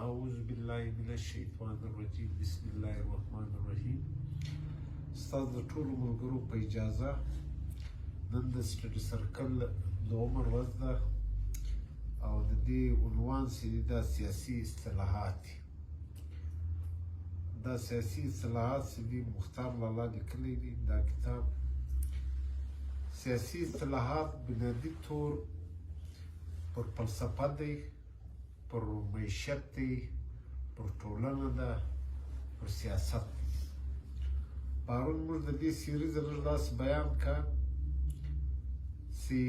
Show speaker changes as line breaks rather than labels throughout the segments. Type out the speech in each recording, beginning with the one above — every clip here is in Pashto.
أعوذ بالله من الشیطان الرجیم بسم الله الرحمن الرحیم. ستاسو د ټولو ملګرو په اجازه نن د سټډي سرکل دومره ورځ ده او د دې عنوان چې دا سیاسي اصطلاحات دي. دا سیاسي اصطلاحات چې دي مختار لالا لیکلی دي. دا کتاب سیاسي اصطلاحات بنیادي طور پر فلسفه دی، پر معیشت دی، پر ټولنه ده، پر سیاست دی. پرون موږ د دې سیریز لږ داسې بیان کا چې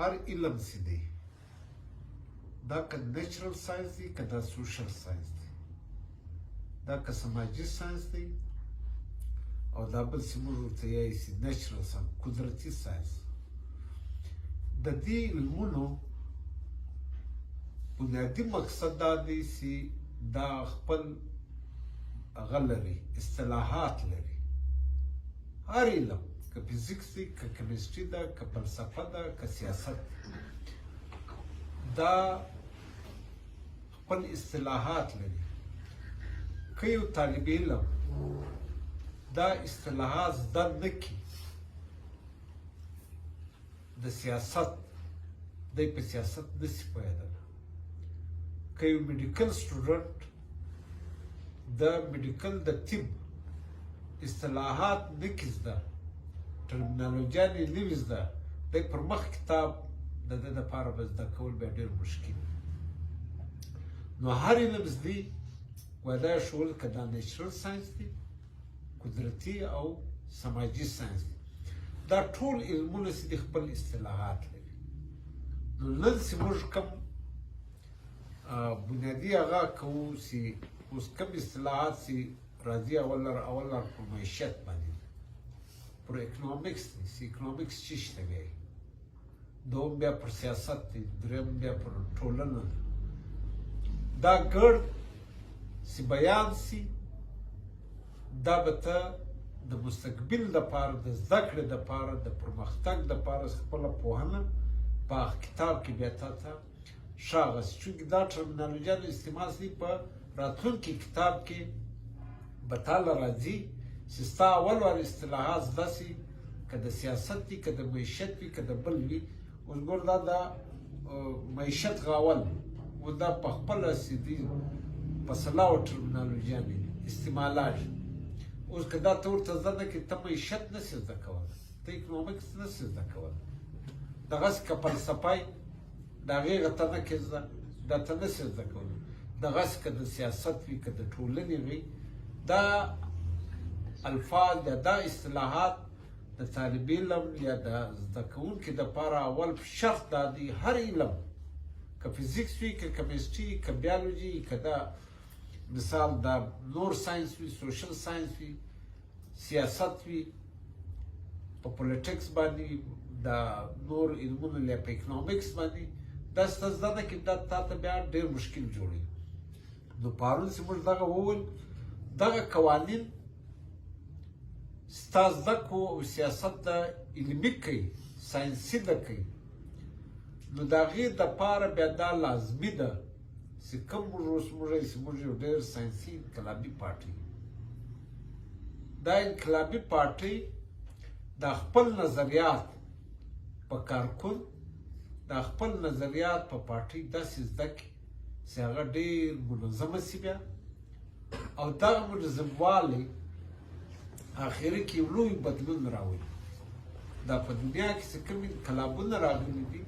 هر علم چې دی دا که نیچرل ساینس دی که دا سوشل ساینس دی، دا که سماجي ساینس دی او دا بل چې موږ ورته یایو چې نیچرل ساینس قدرتي ساینس. د دې علمونو بنیادي مقصد دا دی چې دا خپل هغه لري، اصطلاحات لري. هر علم که فزیکس دی، که کیمستري ده، که فلسفه ده، که سیاست دا خپل اصطلاحات لري. که یو طالب علم دا اصطلاحات زده نه کړي د سیاست، دی په سیاست نشي پوهېدلی. که یو میډیکل سټوډنټ د میډیکل د طب اصطلاحات نه کړي زده، ټرمینالوجیانې نه وي زده، دی پر مخ کتاب د ده دپاره به زده کول بیا ډېر مشکل. نو هر علم زدي ویلی شول که دا نیچرل ساینس دی، قدرتي او سماجي ساینس دی. دا ټول علمونه چې دي خپل اصطلاحات لري. نو نن چې موږ کوم بنیادي هغه کوو چې اوس کوم اصطلاحات چې راځي اول پر معیشت باندې پر اکنامکس دی چې اکنامکس څه شي ته وایي، دوم بیا پر سیاست دی، دریم بیا پر ټولنه ده. دا ګډ چې بیان سي دا به ته د مستقبل دپاره، د زده کړې دپاره، د پرمختګ دپاره خپله پوهنه په هغه کتاب کې بیا تا ته ښه اغسي. چونکې دا ټرمینالوجیانو استعمال سي په راتلونکي کتاب کې به تاله راځي چې ستا اول وار اصطلاحات زده سي، که د سیاست وي، که د معیشت وي، که د بل وي. اوس ګور دا د معیشت غاول و دا په خپله چې دي په سلاو ټرمینالوجیانې استعمالات. اوس که دا ته ورته زده نه کړې ته معیشت نسې زده کولی، ته اکنامکس نسې زده کولی. دغسې که فلسفه یې د هغې ته نه کړې زده، دا ته نسې زده کولی. دغسې که د سیاست وي، که د ټولنې وي، دا الفاظ یا دا اصطلاحات د طالب علم یا د زده کوونکي دپاره اول شرط دا دی هر علم که فزیکس وي، که کیمستري، که بیالوجي، که دا مثال دا نور ساینس وي، سوشل ساینس وي، سیاست وي، په پولیټکس باندې دا نور علمونه یا په اکنامکس باندې دا ستا زده نه کړي دا تا ته بیا ډېر مشکل جوړوي. نو پرون چې موږ دغه وویل دغه قوانین ستا زده کړو او سیاست ته علمي کوي، ساینسي ده کوي. نو د هغې دپاره بیا دا لازمي ده چې کوم موږ اوس موږ یو ډېر ساینسي انقلابي پارټۍ، دا انقلابي پارټۍ دا خپل نظریات په کارکون، دا خپل نظریات په پارټۍ داسې زده کړي چې هغه ډېر منظمه سي بیا، او دغه منظموالی آخري کې یو لوی بدلون راولي. دا په دنیا کې چې کوم انقلابونه راغلي دي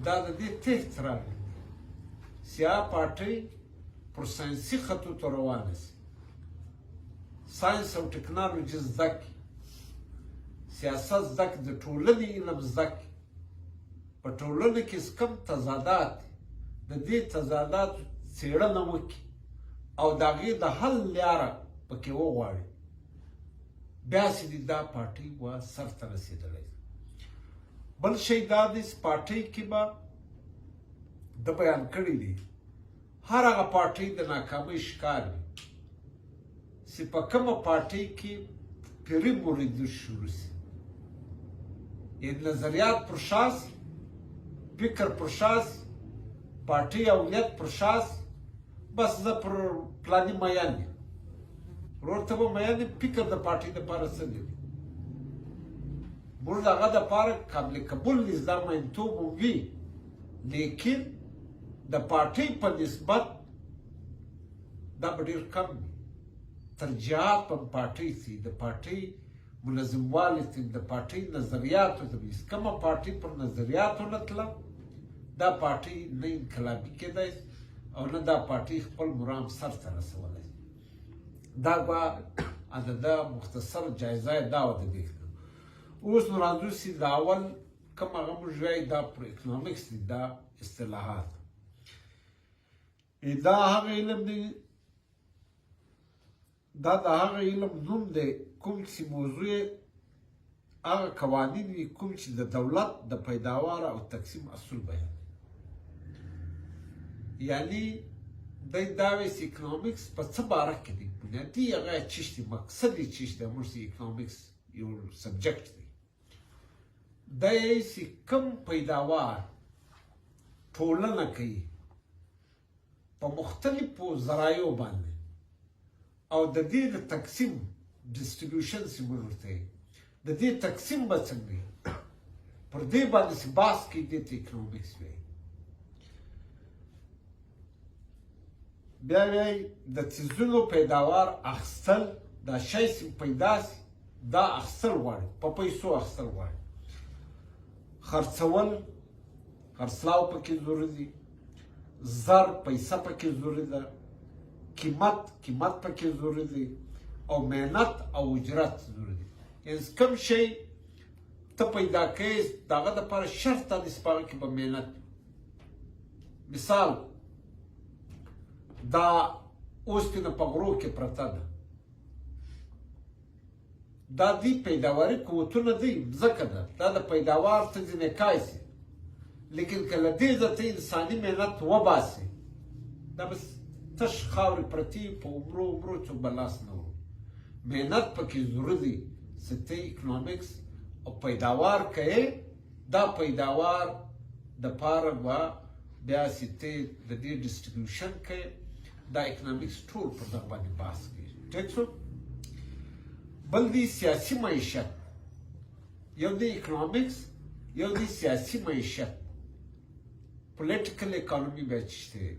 دا د دې تحت راغلي چې هغه پارټۍ پر ساینسي خطو ته روانه سي، ساینس او ټکنالوژي زده کړي، سیاست زده کړي، د ټولنې علم زده کړي، په ټولنه کې چې کوم تضادات د دې تضاداتو څېړنه وکړي او د هغې د حل لاره پکې وغواړي، بیا چې دي دا پارټۍ به سر ته رسېدلی. بل شی دا دی چې پارټۍ کې به ده بیان کړي دي هر هغه پارټۍ د ناکامۍ ښکار وي چې په کومه پارټۍ کې پیري مریدي شروع سي، یعنې نظریات پر شا سي، فکر پر شا سي، پارټۍ اولیت پر شاس بس زه پر پلاني میان یم ورور ته به میان یم فکر د پارټۍ دپاره څه دی موږ د هغه دپاره قابل قبول نیز دا میینتوب وي لیکن د پارټۍ په نسبت دا به ډېر کم وي ترجیحات په پارټۍ سي د پارټۍ منظموالی سي د پارټۍ نظریاتو ته وي کومه پارټۍ پر نظریاتو نه تله دا پارټۍ نه انقلابي کېدی او نه دا پارټۍ خپل مرام سر ته رسولی دا به د ده مختصر جایزه یې دا وه د دې اوس نو راځو چې د اول کوم هغه موږ وایي دا پر اکنامکس دي دا اصطلاحات دا هغه علم دی دا د هغه علم نوم دی کوم چې موضوع هغه قوانین وي کوم چې د دولت د پیداوار او تقسیم اصول بیانوي یعنی دی دا وایي چې اکنامکس په څه باره کې دی بنیادي هغه چیش دی مقصد یې چیش دی موږ چې اکنامکس یو سبجکټ دی دا یې چې کوم پیداوار ټولنه کوي په مختلفو ذرایعو باندې او د دې د تقسیم ډسټریبیوشن چې موږ ورته یې د دې تقسیم به څنګه وي پر دې باندې چې بحث کوي دې ته اکنامکس وایي بیا وایي د څیزونو پیداوار اخیستل دا شی چې پیدا سي دا اخیستل غواړي په پیسو اخیستل غواړي خرڅول خرڅلاو پکې ضروري دي زر پیسه پکې ضروري ده قیمت پکې ضروري دی او محنت او اجرت ضروري دی یعنې کوم شی ته پیدا کوې د هغه دپاره شرط دا دی چې په هغه کې به محنت مثال دا اوسپنه په غرو کې پرته ده دا دی پیداواري قوتونه دی ځکه ده دا د پیداوار ته ځینې کایسي لیکن که له دې ځای ته انساني محنت وباسي دا بس تش خاورې پرتې په عمرو څوک به لاس نه وړو محنت پکې ضروري دی چې ته اکنامکس او پیداوار کوې دا پیداوار دپاره به بیا چې ته د دې ډسټریبیوشن کوې دا اکنامکس ټول پر دغه باندې بحث کوي ټیک شو بل دی سیاسي معیشت یو دی اکنامکس یو دی سیاسي معیشت پولیټیکل اکانومي بیا چیشته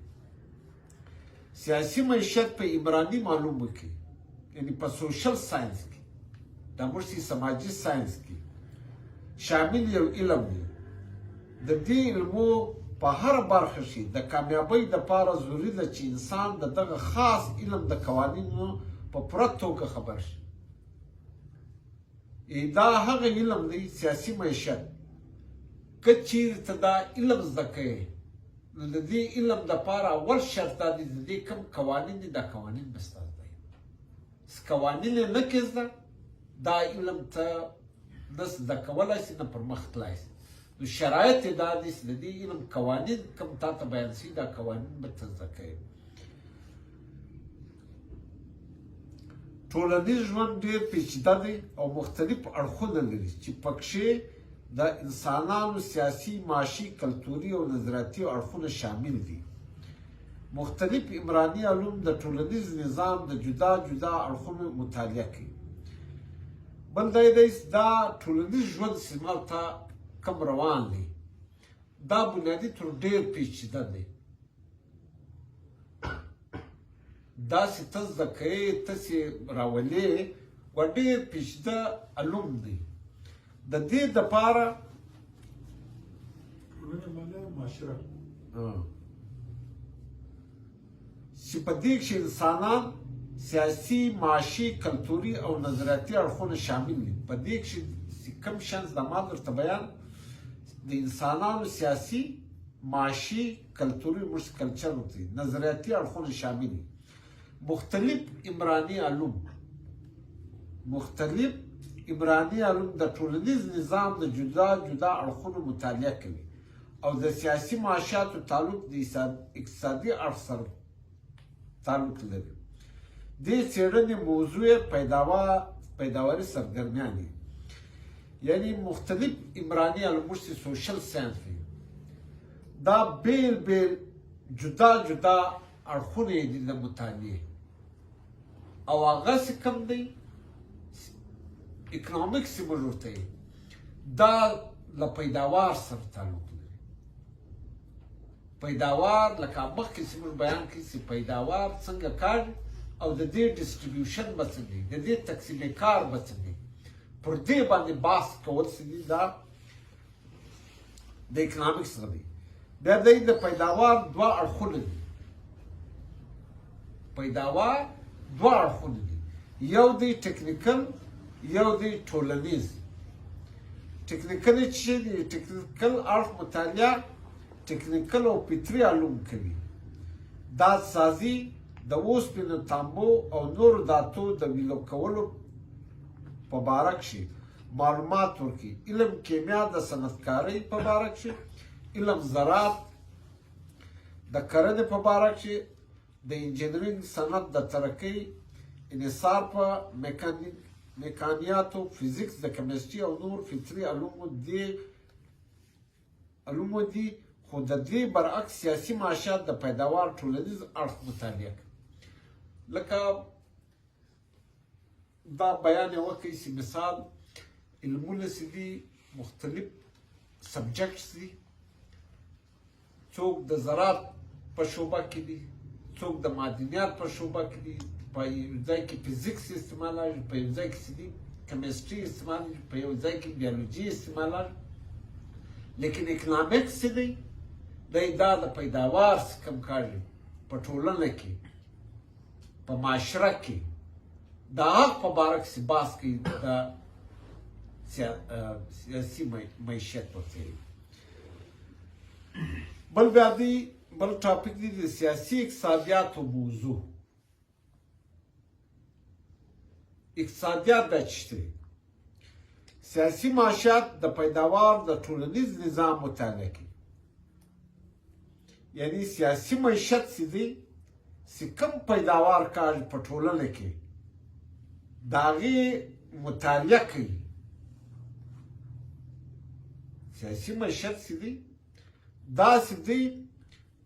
سیاسي معیشت په عمراني معلومو کې یعنی په سوشل ساینس کې دا موږ چې سماجي ساینس کې شامل یو علم دی د دې علمو په هر برخه کې د کامیابۍ دپاره ضروري ده چې انسان د دغه خاص علم د قوانینو په پوره توګه خبر شي دا هغه علم دی سیاسي معیشت که چیرې ته دا علم زده کوې نو د دې علم دپاره اول شرط دا دی د دې کوم قوانین دي دا قوانین به ستا زده وي قوانین یې نه کې زده دا علم ته نه زده کولی شي نه پرمخ تللی شي نو شرایط یې دا دي چې د دې علم قوانین کوم تا ته بیان شي دا قوانین به ته زده کوې ټولنیز ژوند ډېر پیچیده دی او مختلف اړخونه لري چې پکښې د انسانانو سیاسي معاشي کلتوري او نظریاتي اړخونه شامل دي مختلف عمراني علوم د ټولنیز نظام د جدا جدا اړخونو مطالعه کوي بل دا دی دا ټولنیز ژوند چې مالته کم روان دی دا بنیادي تر ډېر پیچیده دی دا چې ته زده کوې ته چې راولې و ډېر پیچیده علوم دی د دې دپاره چې په دې کښې انسانان سیاسي معاشي کلتوري او نظریاتي اړخونه شامل دي په دې کښې کوم شیان زده ما درته بیان د انسانانو سیاسي معاشي کلتوري موږ کلچر ورته نظریاتي اړخونه شامل دي مختلف عمراني علوم د ټولنیز نظام د جدا جدا اړخونو مطالعه کوي او د سیاسي معاشاتو تعلق د اقتصادي اړخ سره تعلق لري دې څېړنې موضوع پیداواري سرګرمیان دي یعنی مختلف عمراني علوم چې سوشل ساینس وي دا بیل جدا جدا اړخونه یې دي د مطالعې او هغسې کوم دی اکنامکس یې موږ ورته یې دا له پیداوار سره تعلق لري پیداوار لکه مخکې چې موږ بیان کړي چې پیداوار څنګه کار او د دې ډسټریبیوشن به څنګه د دې تقسیم کار به څنګه پر دې باندې بحث کول چې دي دا د اکنامکس نه دی بیا د پیداوار دوه اړخونه دي پیداوار دوه اړخونه دي یو دی ټکنیکل یو دی ټولنیز ټکنیکل چې دی ټکنیکل اړخ مطالعه ټکنیکل او فطري علوم کوي دا سازي د اوسپنې تانبو او نورو داتو د ویلو کولو په باره کښې معلومات ورکوي علم کیمیا د صنعتکارۍ په باره کښې علم زراعت د کرنې په باره کښې د انجینرینګ صنعت د ترقۍ انحصار په میکانیاتو فزیکس د کیمستري او نور فطري علومو دي خو د دې برعکس سیاسي معاشیات د پیداوار ټولنیز اړخ مطالعه کوي لکه دا بیان یې وکړئ چې مثال علمونه چې دي مختلف سبجکټس دي څوک د زراعت په شعبه کې دي څوک د معدنیات په شعبه کې دي په یو ځای کې فزیکس استعمالیږي په یو ځای کې چې دي کیمستري استعمالیږي په یو ځای کې بیولوژي استعمالیږي لیکن اکنامکس چې دی دی دا د پیداوار څه کم کاږي په ټولنه کې په معاشره کې د حق په باره کښې بحث کوي د سیاسي معیشت ورته بل بیا دی بل ټاپک دی د سیاسي اقتصادیاتو موضوع اقتصادیات بیا څه دی سیاسي معاشیات د پیداوار د ټولنیز نظام مطالعه کوي یعنی سیاسي معیشت چې دی چې کوم پیداوار کار په ټولنه کې د هغې مطالعه کوي سیاسي معیشت چې دی داسې دی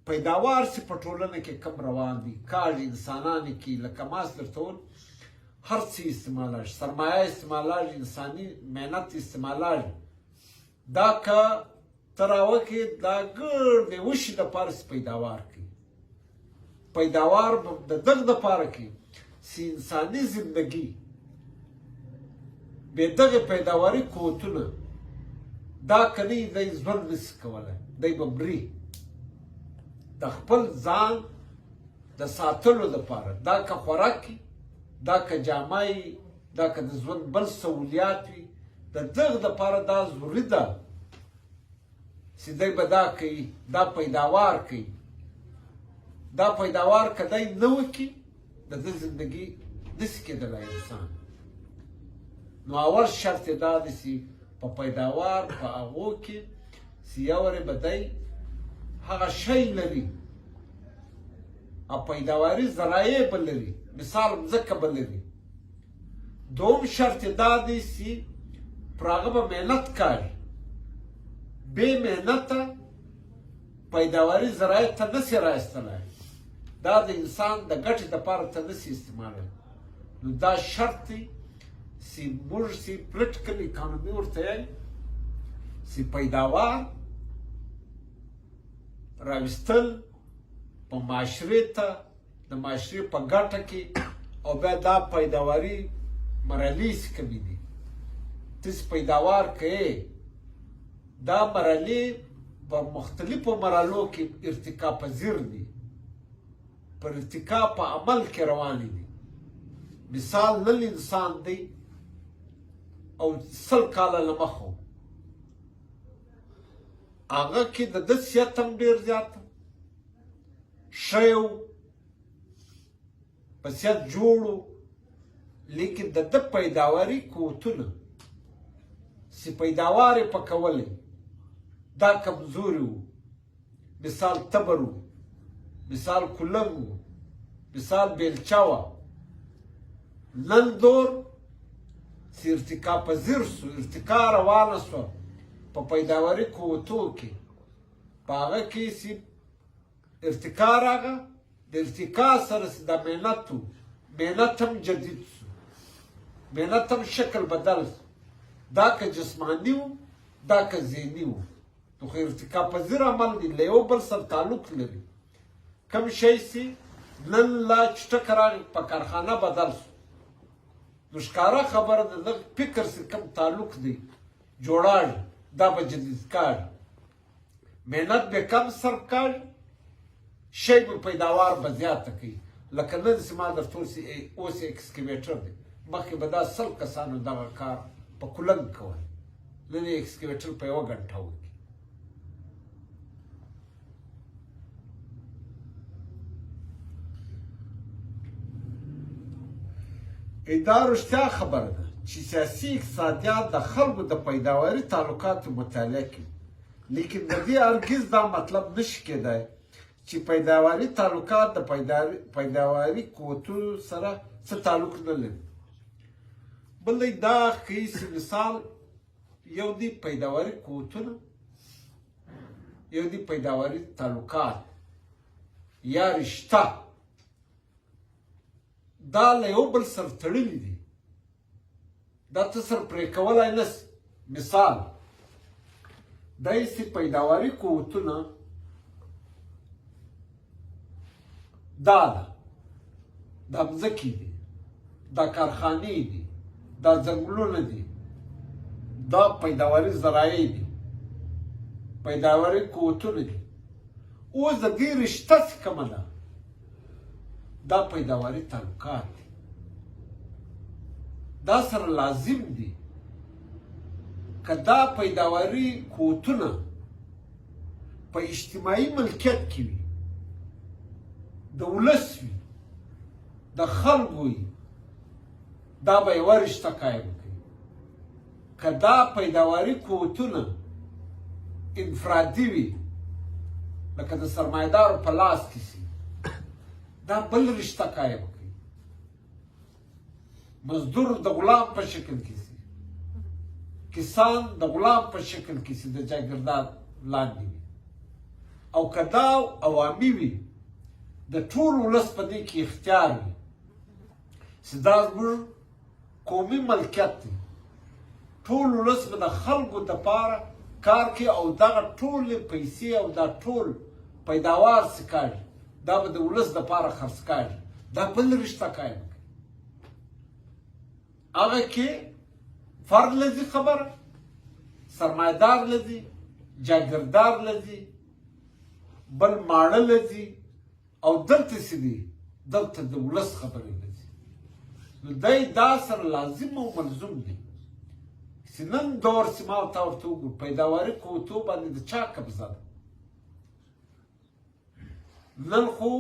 پیداوار چې په ټولنه کې کم روان دي کار انسانانو کې لکه ماس درته وویل هر څه استعمالیږي سرمایه استعمالیږي انساني محنت استعمالیږي دا که ته راوکړې دا ګرد د وشي دپاره چې پیداوار کوي پیداوار به د دغه دپاره کوي چې انساني زندګي بې دغې پیداواري قوتونه دا که نه وي دی ژوند نشي کولی دی به مري د خپل ځان د ساتلو دپاره دا که خوراک وي دا که جامه وي دا که د ژوند بل سهولیات وي د دغه دپاره دا ضروري ده چې دی به دا کوي دا پیداوار کوي دا پیداوار که دی نه وکړي د ده زندګي نشي کېدلی انسان نو اول شرط یې دا دی چې په پیداوار په هغو کې چې یو به دی هغه شی لري او پیداواري ذرایع به لري مثال مځکه به لري دوم شرط یې دا دی چې پر هغه به محنت کوي بې محنته پیداواري ذرایع ته نشي رایستلی دا د انسان د ګټې دپاره ته نشي استعمالوي نو دا شرط دی چې موږ چې پولیټیکل اکانومي ورته یایي چې پیداوار راویستل په معاشرې ته د معاشرې په ګټه کې او بیا دا پیداواري مرحلې چې کومې دي ته چې پیداوار کوې دا مرحلې په مختلفو مرحلو کې ارتقا پذیر دي پر ارتقا په عمل کې روانې دي مثال نن انسان دی او 100 کاله له مخه هغه کې د ده صحت هم ډېر زیات ښه و په صحت جوړ و لیکن د ده پیداواري قوتونه چې پیداوار یې پکولی دا کمزوري و مثال تبر و مثال کولنګ و مثال بیلچه وه نن دور چې ارتقا پذیر سو ارتقا روانه سوه په پیداواري قوتو کې په هغه کې چې ارتقا راغه د ارتقا سره چې دا مهنت و مهنت هم جدید شو مهنت هم شکل بدل شو دا که جسمانی و دا که ذهني و نو خو ارتقا پذیر عمل دی له یو بل سره تعلق لري کوم شی چې نن لا چټک راغی په کارخانه بدل شو نو ښکاره خبره ده دغه فکر سره کوم تعلق دی جوړاړي دا به جدید کاږي مهنت به کم صرف کاږي شی به پیداوار به زیاته کوي لکه نن چې ما درته اوس ایکسکیویټر دی مخکې به دا 100 کسانو دغه کار په کلنګ کول نن یې ایکسکیویټر په 1 غنټه وکړي دا رښتیا خبره ده چې سیاسي اقتصادیات د خلکو د پیداواري تعلقاتو مطالعه کوي لیکن د دې هرګز دا مطلب نشي کېدای چې پیداواري تعلقات د پیداواري قوتونو سره څه تعلق نه لري بل دا ښیي چې مثال یو دی پیداواري قوتونه یو دی پیداواري تعلقات یا رشته دا له یو بل سره تړلي دي دا ته سره پرې کولی نسي مثال داسې پیداواري قوتونه دا ده دا مځکې دي دا کارخانې دي دا ځنګلونه دي دا پیداواري ذرایع دي پیداواري قوتونه دي اوس د دې رشته څه کومه ده دا پیداواري تعلقات دي دا سره لازم دي که دا پیداواري قوتونه په اجتماعي ملکیت کې وي د ولس وي د خلکو وي دا به یوه رشته قایم کوي که دا پیداواري قوتونه انفرادي وي لکه د سرمایهدارو په لاس کې سي دا بل رشته قایم کوي مزدور د غلام په شکل کې سي کسان د غلام په شکل کې سي د جاګیردار لاندې وي او که دا عوامي وي د ټول ولس په دې کې اختیار وي چې دا زموږ قومي ملکیت دی ټول ولس به د خلکو دپاره کار کوي او دغه ټولې پیسې او دا ټول پیداوار څه کاږي دا به د ولس دپاره خرڅ کاږي دا بل رشته قایم کوي هغه کې فرد لځي خبره سرمایهدار لځي جاګیردار لځي بل ماړه لځي او دلته څه دي دلته د ولس خبرې لځي نو دی دا سره لازم او ملزوم دی چې نن دور چې ما ورته وګورو پیداواري قوتو باندې د چا قبضه ده نن خو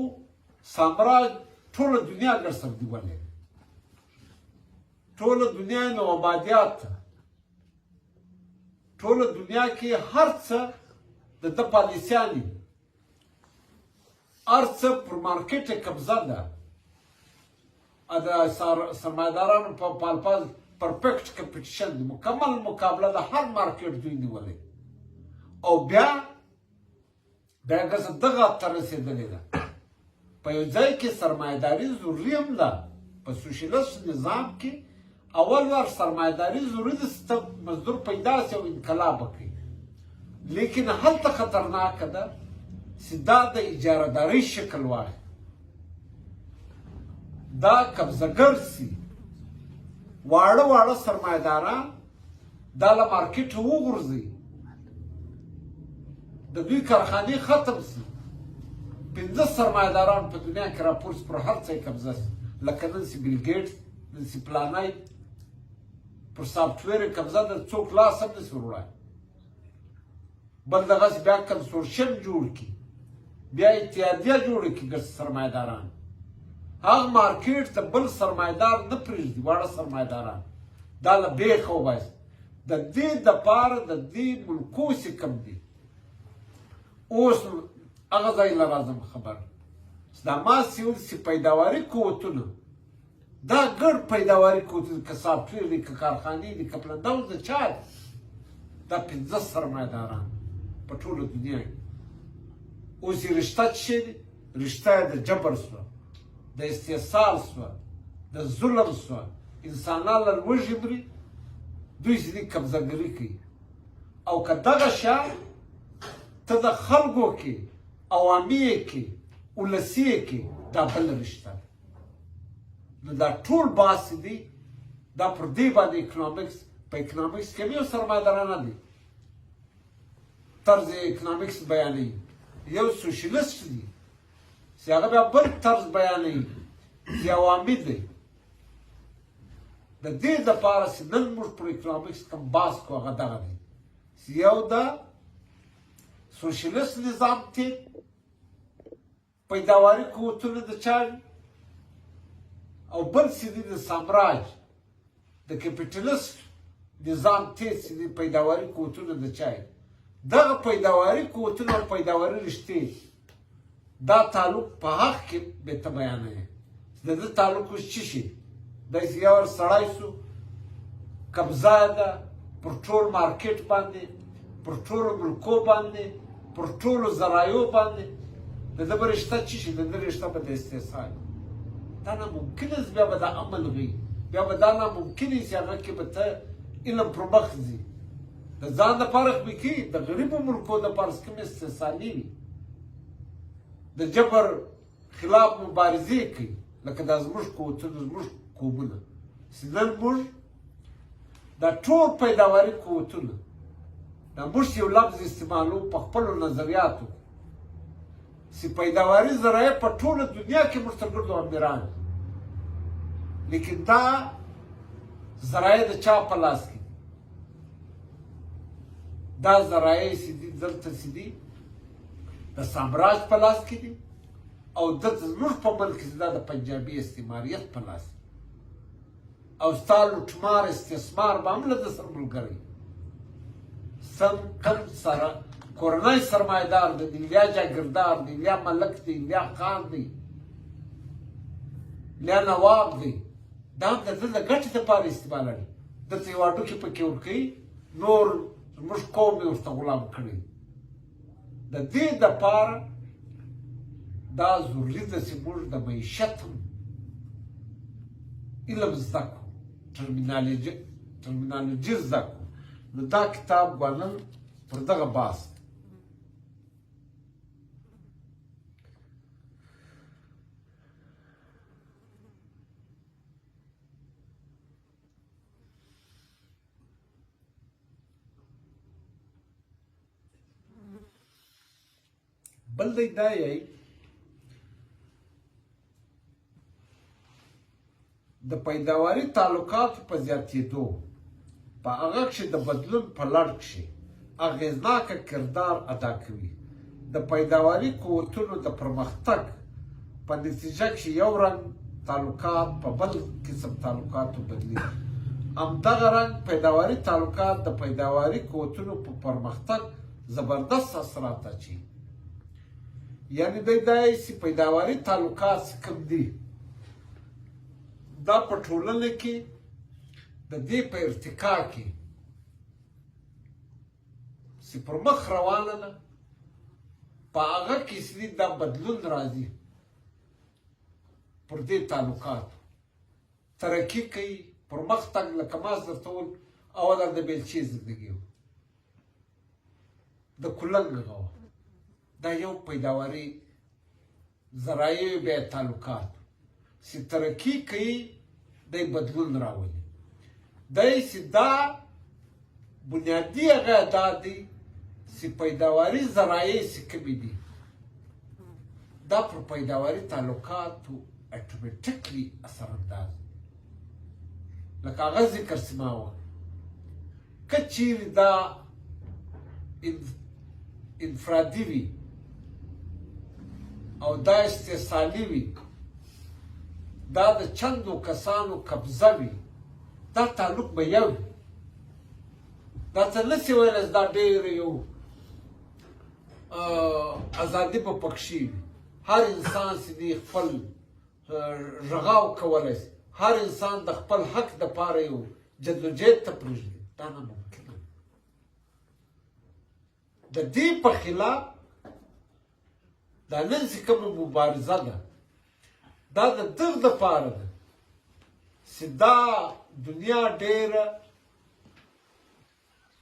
سامراج ټوله دنیا ګر سر دیولې ټوله دنیا نو آبادیات ټوله دنیا کې هر څه د ده پالیسیانې هر څه پر مارکیټ قبضه ده د سرمایهدارانو په الفاظ پرفیکټ کمپټیشن دی مکمل مقابله د هر مارکیټ دوی نیولې او بیا دغه ته رسېدلې ده په یو ځای کې سرمایهداري ضروري هم ده په سوشلیست نظام کې اول وار سرمایهداري ضروري ده چې مزدور پیدا شي او انقلاب وکړي لیکن هلته خطرناکه ده چې دا د اجارهدارۍ شکل واخلي دا قبضهګر سي واړه واړه سرمایهداران دا له مارکیټه وغورځوي د دوی کارخانې ختم سي 15 سرمایهداران په دنیا کې راپورس پر هر څه یې قبضه سي لکه نن سي بیل ګیټس نن سي پلانی پر سافټویر یې قبضه ده څوک لاس هم نسي وروړی بل دغسې بیا کنسورشیم جوړ کړي بیا اتحادیه جوړه کړي ګرځي سرمایهداران هغه مارکیټ ته بل سرمایهدار نه پرېږدي واړه سرمایهداران دا له بیخه وباسي د دې دپاره د دې ملکو چې کوم دي اوس هغه ځای له راځم خبر دا ما سیول چې پیداواري قوتونه دا ګډ پیداواري قوتونه که سافټویر دي که کارخانې دي که پلندوز د چا دي دا 15 سرمایهداران په ټوله دنیا کې اوس یې رشته څه شی دی؟ رشته یې د جبر سوه، د استحصال سوه، د ظلم سوه. انسانان له لوږې مري، دوی ځینې قبضهګري کوي. او که دغه شیان ته د خلکو کې عوامي یې کې ولسي یې کې دا بله رشته ده. نو دا ټول بحث دی دا پر دې باندې اکنامکس په اکنامکس کې هم یو سرمایه‌دارانه دی طرز اکنامکس بیانوي، یو سوشلیست دی چې هغه بیا بل طرز بیانوي چې عوامي دی. د دې دپاره چې نن موږ پر اکنامکس کوم بحث کوو هغه دغه دی چې یو د سوشلیست نظام تیت پیداواري قوتونه د چا او بل چې دی د سامراج د کپیټلیست نظام تیت چې دی پیداواري قوتونه د چا دغه پیداواري قوتونه او پیداواري رشتې دا تعلق په حق کې به ته بیانوي. د ده تعلق اوس څه شي؟ داسې یو سړی سو قبضه ده پر ټول مارکیټ باندې، پر ټولو ملکو باندې، پر ټولو ذرایعو باندې. د ده به رشته څه شي؟ د ده رشته به د استحصال. دا ناممکنه بیا به دا عمل وي، بیا به دا ناممکنه چې هغه کې به ته علم پر مخ ځي. د ځان دپاره خو به کوي، د غریبو ملکو دپاره چې کوم استحصالي وي د جبر خلاف مبارزې کوي، لکه دا زموږ قوتونه زموږ قومونه چې نن موږ دا ټول پیداواري قوتونه دا موږ یو لفظ استعمالو په خپلو نظریاتو چې پیداواري ذرایع په ټوله دنیا کې موږ ته ګرد امیران، لیکن دا ذرایع د چا په لاس کې؟ دا ذرایع چې دي دلته چې دي د سامراج په لاس کې دي، او دلته زموږ په ملک کې دا د پنجابي استعماریت په لاس کې. او ستا لوټمار استثمار به هم له ده سره ملګری کم سره کورنی سرمایهدار دی، یا جاګیردار دی، یا ملک دی، یا خان دی، یا نواب دی، دا هم د ده د ګټې دپاره استعمالوي. دلته یو هډوکي پکې ورکوي، نور زموږ قوم یې ورته غلام کړی. د دې دپاره دا ضروري ده چې موږ د معیشت علم زده کړو، ټرمینالوجي زده کړو. نو دا کتاب ګوانن پر دغه بحث بل دی دا یی د پیداواري تعلقاتو په زیاتېدو په هغه کښې د بدلون په لړ کښې اغېزناکه کردار ادا کوي. د پیداواري قوتونو د پرمختګ په نتیجه کښې یو رنګ تعلقات په بل قسم تعلقاتو بدلېږي. همدغه رنګ پیداواري تعلقات د پیداواري قوتونو په پرمختګ زبردست اثرات اچوي. یعنې دی دا یې چې پیداواري تعلقات چې کوم دي دا په ټولنه کې د دې په ارتقا کې چې پر مخ روانه ده په هغه کې چې دا بدلون راځي پر دې تعلقاتو ترقي کوي، پر مخ تګ. لکه ما درته وویل اوله د بیلچې زندګي و، د کولنګ هغه وه، دا یو پیداواري ذرایع بیا تعلقات چې ترقي کوي دی بدلون راولي. دی چې دا بنیادي هغه دا دی چې پیداواري ذرایع چې کومې دي دا پر پیداواري تعلقاتو اټومیټیکلی اثر انداز دي. لکه هغه ذکر چې ما وکړ، که چیرې دا انفرادي وي او دا استحصالي وي، دا د چندو کسانو قبضه وي، دا تعلق به یو وي. دا څه نسي ویلی دا ډېر یو ازادي به پکښې وي، هر انسان چې دی خپل غږاو کولی شي، هر انسان د خپل حق دپاره یو جدوجهد ته پرېږدي. دا ناممکنه. د دې په خلاف دا نن چې کومه مبارزه ده دا د دغه دپاره ده چې دا دنیا ډېره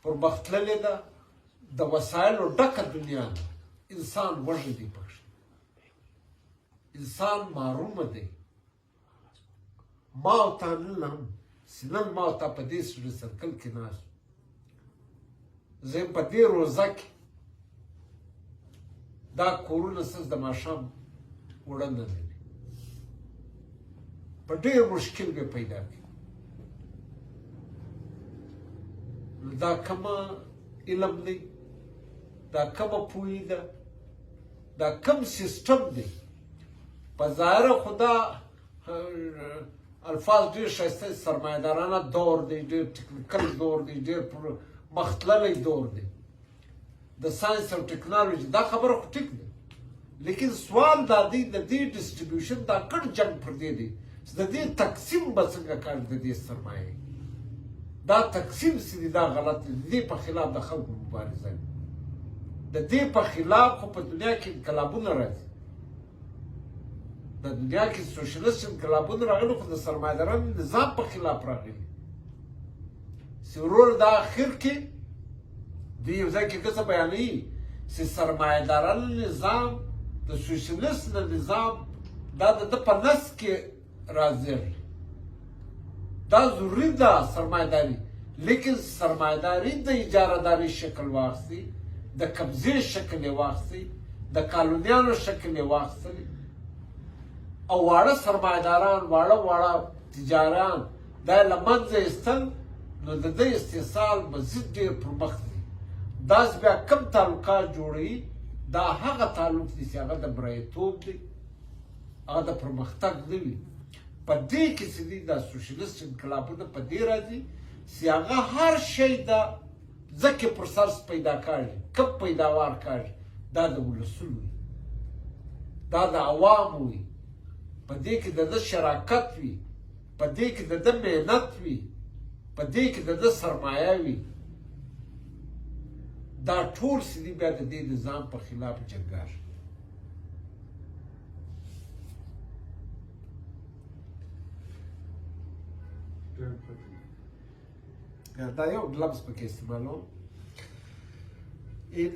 پرمختللې ده د وسایلو ډکه دنیا ده انسان وږی دی پکښې انسان محرومه دی ما او تا نن هم چې نن ما او تا په دې سرکل کې ناست زه یم په دې روزه کې دا کورونه سس د ماښام اوړه نه لري په ډېر مشکل به پیدا کړي نو دا کومه علم دی دا کومه پوهی ده دا کوم سیستم دی په ظاهره خو دا الفاظ ډېر ښایسته سرمایهدارانه دور دی ډېر ټکنیکل دور دی ډېر مختللی دور دی د ساینس او ټکنالوژي دا خبره خو ټیک ده لیکن سوال دا دی د دې ډسټریبیوشن دا ګډ جنګ پر دې دی چې د دې تقسیم به څنګه کړي د دې سرمایې دا تقسیم چې دی دا غلط دی د دې په خلاف د خلکو مبارزه ده د دې په خلاف خو په دنیا کې انقلابونه راځي د دنیا کې سوشلیست انقلابونه راغلي خو د سرمایهدارانو نظام په خلاف راغلي چې ورور دا اخر کې دوی یو ځای کې څه بیانوي چې سرمایهدارانو نظام د سوشلیست نظام دا د ده په نس کې راځي دا ضروري ده سرمایهداري لیکن سرمایهداري د اجارهداري شکل واخلي د قبضې شکل یې واخلي د کالونیانو شکل یې واخلي او واړه سرمایهداران واړه تجاران دا یې له منځه ایستل نو د ده استحصال مزید ډېر پرمخ دی داسې بیا کم تعلقات جوړوي دا هغه تعلق دی چې هغه د بریتوب دی هغه د پرمختګ نه وي په دې کې چې دی دا سوشلیست انقلابونه په دې راځي چې هغه هر شی د ځکه پر سرس پیدا کاږي کم پیداوار کاږي دا د ولسونو وي دا د عوامو وي په دې کې د ده شراکت وي په دې کې د ده محنت وي په دې کې د ده سرمایه وي دا ټول چې دي بیا د دې نظام په خلاف جنګار دا یو لفظ پکې استعمالوم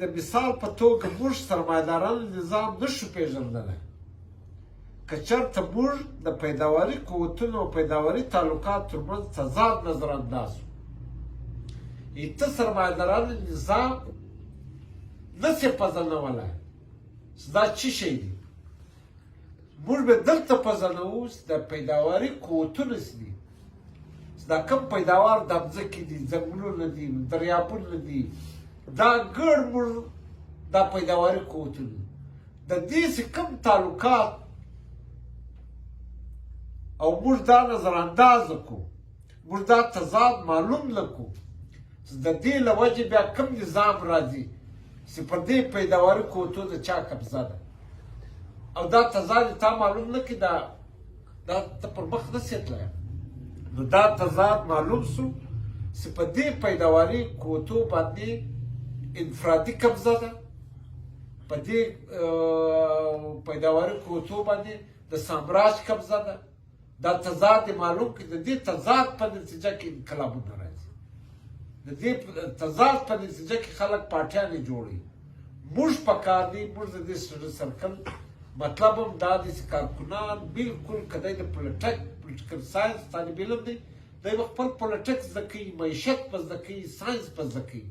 د مثال په توګه موږ سرمایهدارانو نظام نشو پېژندلی که چېرته موږ د پیداواري قوتونو او پیداواري تعلقاتو ترمنځ تضاد نظر انداز وو ته سرمایهدارانو نظام نسې پېژندلی چې دا څه شی دی موږ به دلته پېژنو چې د پیداواري قوتونه څه دي دا کم پیداوار د ځمکې دي ځنګلونه دي دریابونه دي دا ګډ موږ دا پیداواري قوتونه د دې چې کم تعلقات او موږ دا نظر انداز کړو موږ دا تضاد معلوم نه کړو چې د دې له وجې بیا کم نظام راځي چې پر دې پیداواري قوتونو د چا قبضه ده او دا تضاد تا معلوم نه کړي دا ته پر مخ نسې تللی نو دا تضاد معلوم سو چې په دې پیداواري قوتو باندې انفرادي قبضه ده په دې پیداواري قوتو باندې د سامراج قبضه ده دا تضاد معلوم کړي د دې تضاد په نتیجه کې انقلابونه راځي د دې تضاد په نتیجه کې خلک پارټیانې جوړوي موږ په کار دی موږ د دې سرکل مطلب هم دا دی چې کارکنان بالکل که دی د پولیټیکل ساینس طالب علم دی دی به خپل پولیټیکس زده کوي معیشت په زده کوي ساینس په زده کوي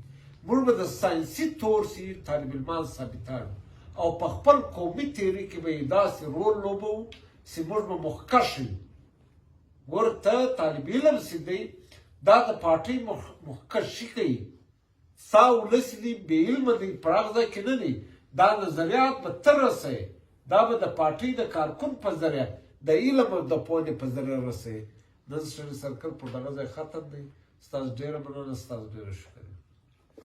موږ به د ساینسي طور سي طالب علمان ثابتان او په خپل قومي تیوري کې به یې داسې رول لوبوو چې موږ به مخکښ وي ورته طالب علم چې دی دا د پارټۍ مخکښي کوي ستا ولس دي بې علمه دی په هغه ځای کې نه دی دا نظریات به ته رسوي دا به د پارټۍ د کارکون په ذریعه د علم او د پوهنې په ذریعه رسوي نن سټډي سرکل په دغه ځای ختم دی ستاسو ډېره مننه ستاسو ډېره شکریه